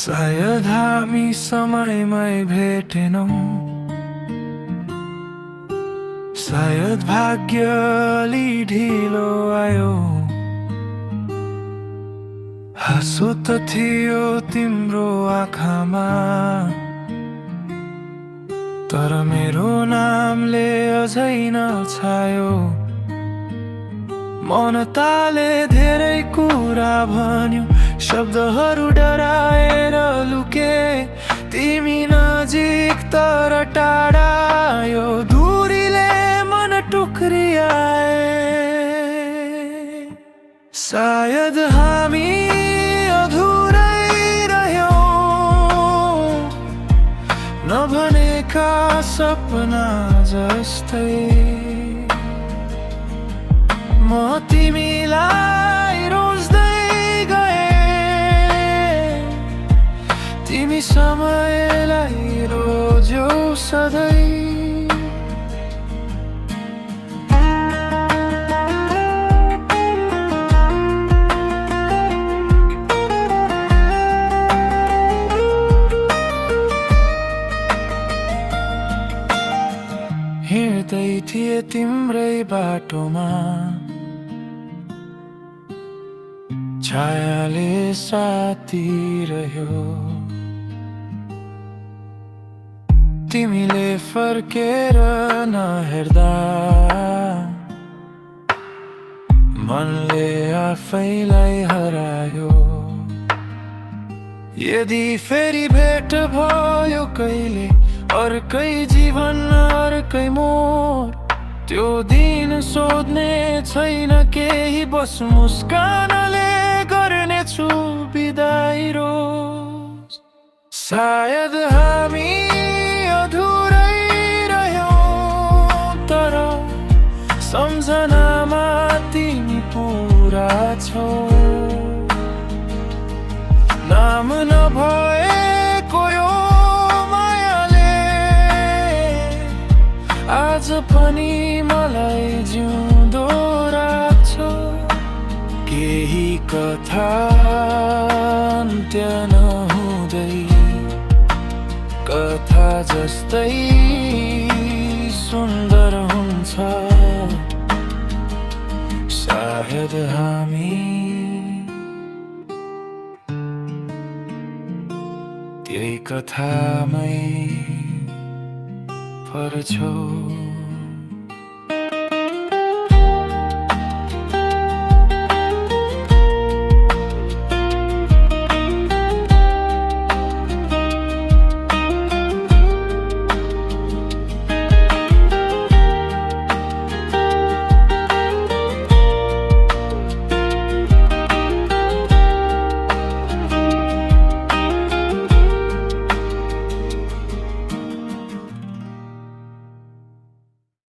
सायद हामी समयमै भेटेनौं, सायद भाग्य अलि ढिलो आयो। हाँसो त थियो तिम्रो आँखामा, तर मेरो नामले अझै नछायो। मन ताले धेरै कुरा भन्यो, शब्दहरू डराएर लुके। तिमी नजिक तर टाढा, यो दूरीले मन टुक्रियाए। सायद हामी अधुरै रह्यौं, नभनेका सपना जस्तै। म तिमीलाई रोज्दै गए, तिमी समयलाई रोज्यौ सधैँ। हिँड्दै थिए तिम्रै बाटोमा, छायाले साथी रह्यो। तिमीले फर्केर नहेर्दा, मनले आफैलाई हरायो। यदि फेरि भेट भयो कहिले, अर्कै जीवन अर्कै मोड, त्यो दिन सोध्ने छैन केही, बस मुस्कानले गर्नेछु बिदाई रोज। सायद हामी अधुरै रह्यौं, तर सम्झनामा तिमी पुरा छौ। नाम नभएको यो मायाले आज पनि मलाई जिउँदो राख्छ। केही कथा अन्त्य नहुँदै, कथा जस्तै सुन्दर हुन्छ। सायद हामी त्यही कथामै पर्छौं।